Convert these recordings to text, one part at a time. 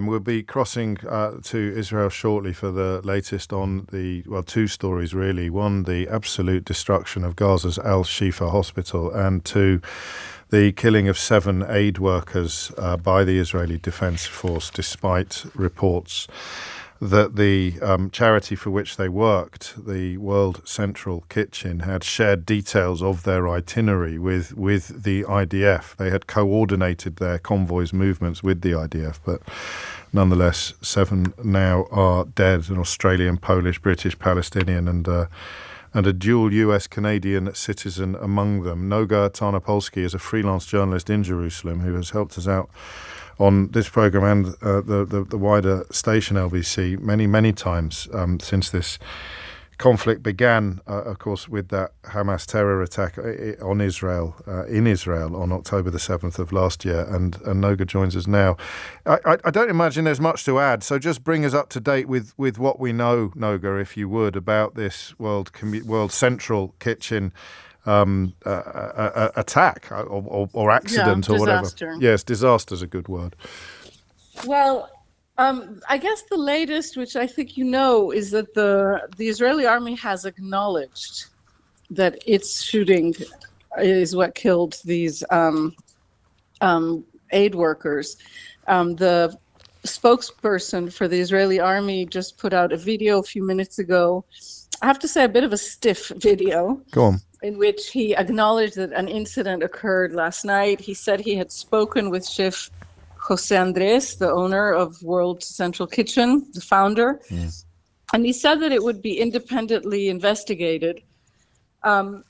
We'll be crossing to Israel shortly for the latest on two stories really. One, the absolute destruction of Gaza's Al-Shifa hospital, and two, the killing of 7 aid workers by the Israeli Defense Force, despite reports that the charity for which they worked, the World Central Kitchen, had shared details of their itinerary with the IDF. They had coordinated their convoy's movements with the IDF, but nonetheless, 7 now are dead: an Australian, Polish, British, Palestinian, and a dual US-Canadian citizen among them. Noga Tarnopolsky is a freelance journalist in Jerusalem who has helped us out on this program and the wider station LBC many times since this conflict began, of course, with that Hamas terror attack on Israel, in Israel, on October the 7th of last year. And Noga joins us now. I don't imagine there's much to add, so just bring us up to date with what we know, Noga, if you would, about this World Central Kitchen attack or accident, or disaster. Whatever. Yes, disaster is a good word. Well, I guess the latest, which I think you know, is that the Israeli army has acknowledged that its shooting is what killed these aid workers. The spokesperson for the Israeli army just put out a video a few minutes ago. I have to say, a bit of a stiff video. Go on. In which he acknowledged that an incident occurred last night. He said he had spoken with Chef Jose Andres, the owner of World Central Kitchen, the founder, and he said that it would be independently investigated. But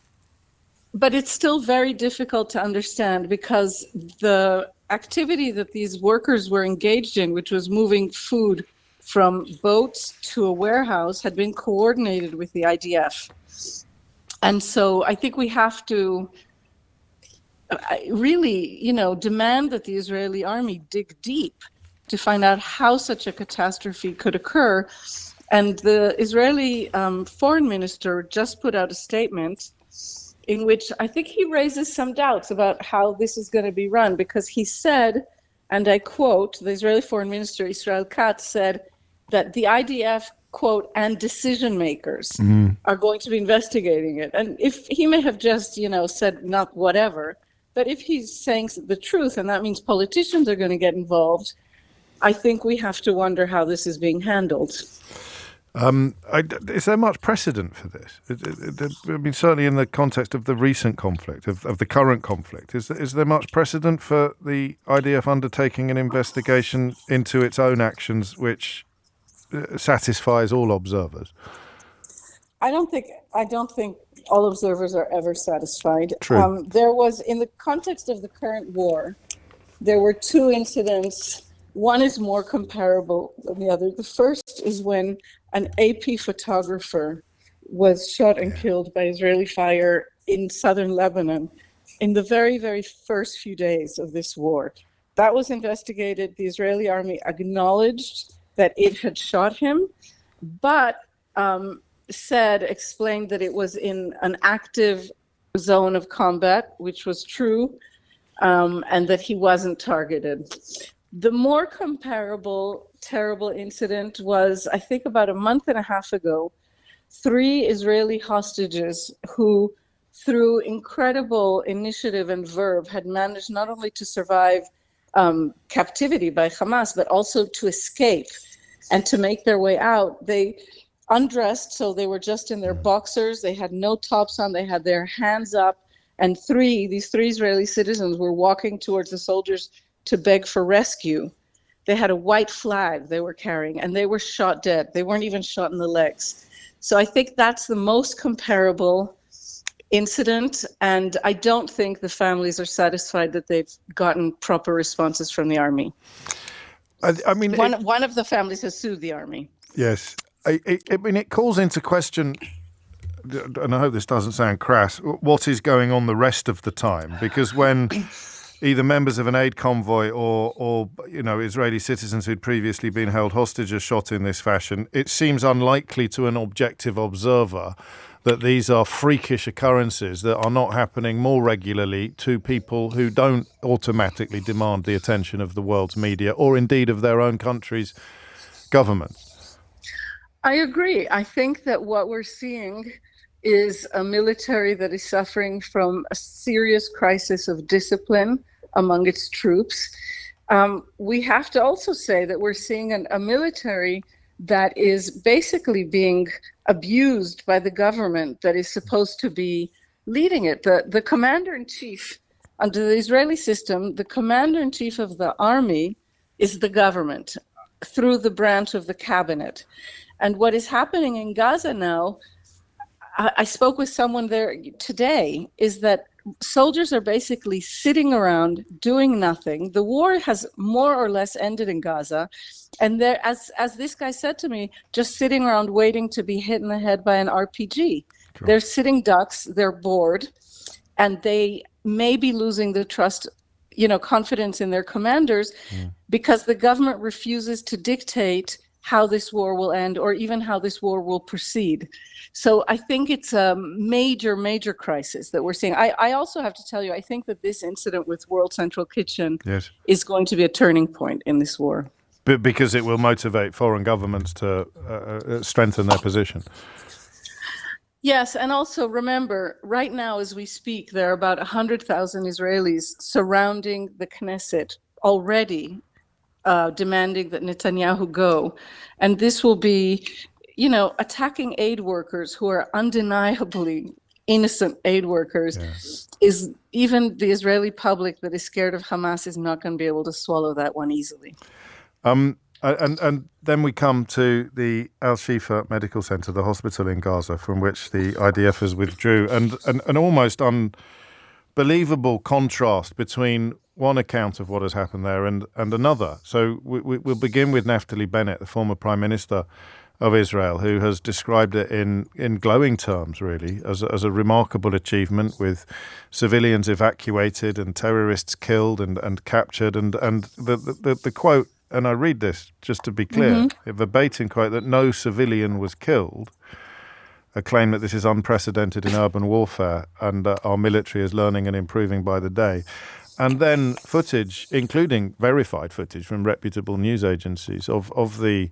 it's still very difficult to understand, because the activity that these workers were engaged in, which was moving food from boats to a warehouse, had been coordinated with the IDF. And so I think we have to really, demand that the Israeli army dig deep to find out how such a catastrophe could occur. And the Israeli foreign minister just put out a statement in which I think he raises some doubts about how this is going to be run, because he said, and I quote, the Israeli foreign minister, Israel Katz, said that the IDF, quote, and decision makers are going to be investigating it. And if he may have just, said not whatever, but if he's saying the truth, and that means politicians are going to get involved, I think we have to wonder how this is being handled. Is there much precedent for this? I mean, certainly in the context of the recent conflict, of the current conflict, is there much precedent for the IDF undertaking an investigation into its own actions, which satisfies all observers? I don't think all observers are ever satisfied. True. There was, in the context of the current war, there were 2 incidents. One is more comparable than the other. The first is when an AP photographer was shot and killed by Israeli fire in southern Lebanon in the very, very first few days of this war. That was investigated. The Israeli army acknowledged that it had shot him, but explained that it was in an active zone of combat, which was true, and that he wasn't targeted. The more comparable, terrible incident was, I think, about a month and a half ago. 3 Israeli hostages who, through incredible initiative and verve, had managed not only to survive captivity by Hamas, but also to escape and to make their way out. They undressed, so they were just in their boxers. They had no tops on. They had their hands up. And these three Israeli citizens were walking towards the soldiers to beg for rescue. They had a white flag they were carrying, and they were shot dead. They weren't even shot in the legs. So I think that's the most comparable incident, and I don't think the families are satisfied that they've gotten proper responses from the army. I mean, one of the families has sued the army. Yes. I mean, it calls into question, and I hope this doesn't sound crass, what is going on the rest of the time? Because when either members of an aid convoy or Israeli citizens who'd previously been held hostage are shot in this fashion, it seems unlikely to an objective observer that these are freakish occurrences that are not happening more regularly to people who don't automatically demand the attention of the world's media or indeed of their own country's government. I agree. I think that what we're seeing is a military that is suffering from a serious crisis of discipline among its troops. We have to also say that we're seeing a military that is basically being abused by the government that is supposed to be leading it. The commander-in-chief, under the Israeli system, the commander-in-chief of the army is the government through the branch of the cabinet. And what is happening in Gaza now, I spoke with someone there today, is that soldiers are basically sitting around doing nothing. The war has more or less ended in Gaza. And they're, as this guy said to me, just sitting around waiting to be hit in the head by an RPG. Sure. They're sitting ducks, they're bored, and they may be losing the trust, confidence in their commanders because the government refuses to dictate how this war will end or even how this war will proceed. So I think it's a major, major crisis that we're seeing. I also have to tell you, I think that this incident with World Central Kitchen is going to be a turning point in this war. But because it will motivate foreign governments to strengthen their position. Yes, and also remember, right now as we speak, there are about 100,000 Israelis surrounding the Knesset already, demanding that Netanyahu go. And this will be, attacking aid workers who are undeniably innocent aid workers. Is even the Israeli public that is scared of Hamas is not going to be able to swallow that one easily. And then we come to the Al-Shifa Medical Center, the hospital in Gaza, from which the IDFers withdrew, and an almost unbelievable contrast between one account of what has happened there and another. So we'll begin with Naftali Bennett, the former Prime Minister of Israel, who has described it in glowing terms, really, as a remarkable achievement, with civilians evacuated and terrorists killed and captured. And the quote, and I read this just to be clear, a verbatim quote, that no civilian was killed, a claim that this is unprecedented in urban warfare and our military is learning and improving by the day. And then footage, including verified footage from reputable news agencies of the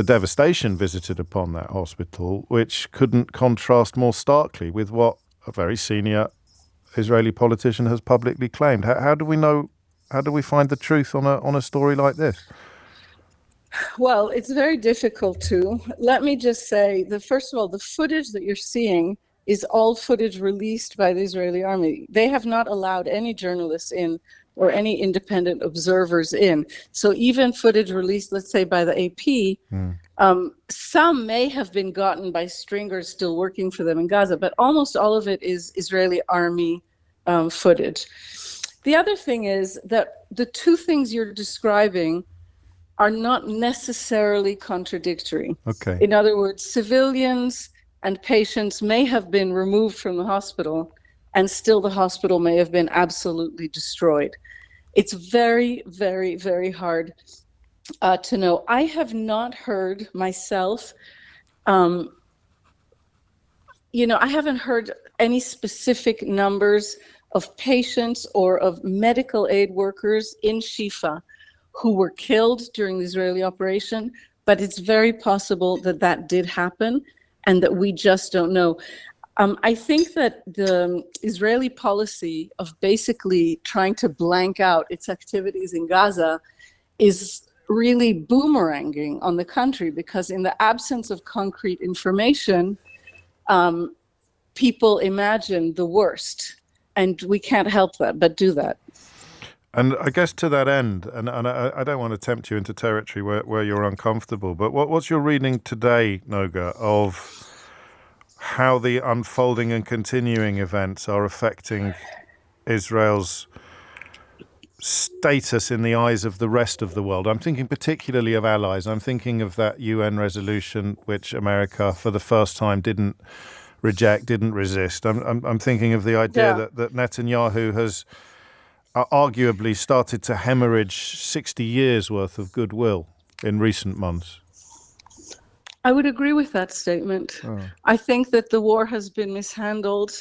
devastation visited upon that hospital, which couldn't contrast more starkly with what a very senior Israeli politician has publicly claimed. How do we know? How do we find the truth on a story like this? Well, it's very difficult to. Let me just say that, first of all, the footage that you're seeing is all footage released by the Israeli army. They have not allowed any journalists in or any independent observers in. So even footage released, let's say, by the AP, some may have been gotten by stringers still working for them in Gaza, but almost all of it is Israeli army footage. The other thing is that the two things you're describing are not necessarily contradictory. Okay. In other words, civilians and patients may have been removed from the hospital, and still the hospital may have been absolutely destroyed. It's very, very, very hard to know. I have not heard myself, I haven't heard any specific numbers of patients or of medical aid workers in Shifa who were killed during the Israeli operation, but it's very possible that that did happen and that we just don't know. I think that the Israeli policy of basically trying to blank out its activities in Gaza is really boomeranging on the country, because in the absence of concrete information, people imagine the worst, and we can't help that but do that. And I guess to that end, and I don't want to tempt you into territory where you're uncomfortable, but what's your reading today, Noga, of how the unfolding and continuing events are affecting Israel's status in the eyes of the rest of the world? I'm thinking particularly of allies. I'm thinking of that UN resolution which America, for the first time, didn't reject, didn't resist. I'm thinking of the idea that Netanyahu has arguably started to hemorrhage 60 years worth of goodwill in recent months. I would agree with that statement. Oh. I think that the war has been mishandled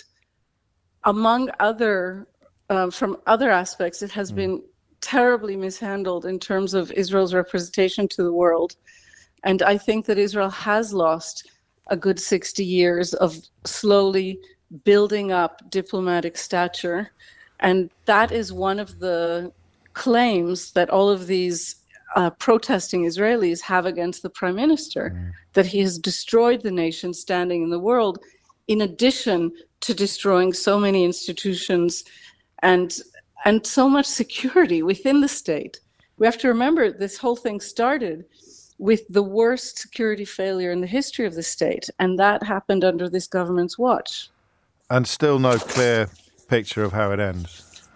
among other, from other aspects. It has been terribly mishandled in terms of Israel's representation to the world. And I think that Israel has lost a good 60 years of slowly building up diplomatic stature. And that is one of the claims that all of these protesting Israelis have against the prime minister, that he has destroyed the nation standing in the world, in addition to destroying so many institutions and so much security within the state. We have to remember this whole thing started with the worst security failure in the history of the state, and that happened under this government's watch. And still no clear picture of how it ends.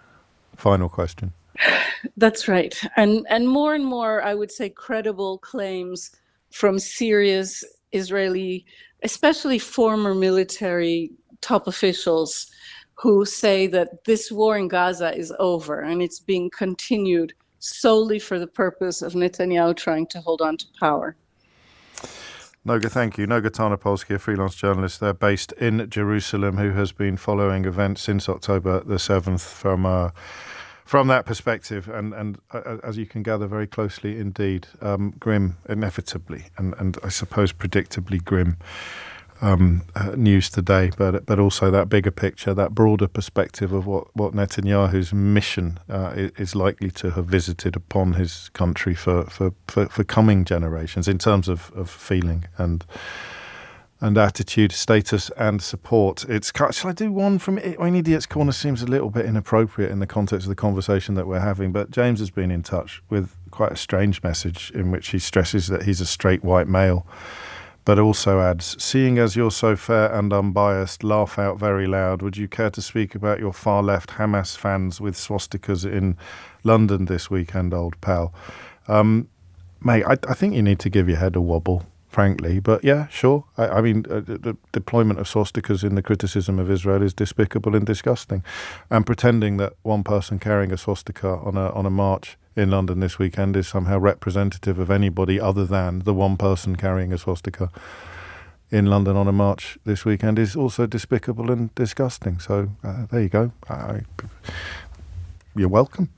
Final question. That's right. And more, I would say, credible claims from serious Israeli, especially former military top officials, who say that this war in Gaza is over and it's being continued solely for the purpose of Netanyahu trying to hold on to power. Noga, thank you. Noga Tarnopolsky, a freelance journalist there based in Jerusalem, who has been following events since October the 7th from that perspective, and as you can gather, very closely indeed. Grim, inevitably, and I suppose predictably grim news today, but also that bigger picture, that broader perspective of what Netanyahu's mission is likely to have visited upon his country for coming generations in terms of feeling and attitude, status, and support. Shall I do one from In Idiot's Corner? Seems a little bit inappropriate in the context of the conversation that we're having, but James has been in touch with quite a strange message in which he stresses that he's a straight white male, but also adds, "Seeing as you're so fair and unbiased, laugh out very loud. Would you care to speak about your far-left Hamas fans with swastikas in London this weekend, old pal?" Mate, I think you need to give your head a wobble, frankly. But yeah, sure. I mean, the deployment of swastikas in the criticism of Israel is despicable and disgusting. And pretending that one person carrying a swastika on a march in London this weekend is somehow representative of anybody other than the one person carrying a swastika in London on a march this weekend is also despicable and disgusting. So there you go. You're welcome.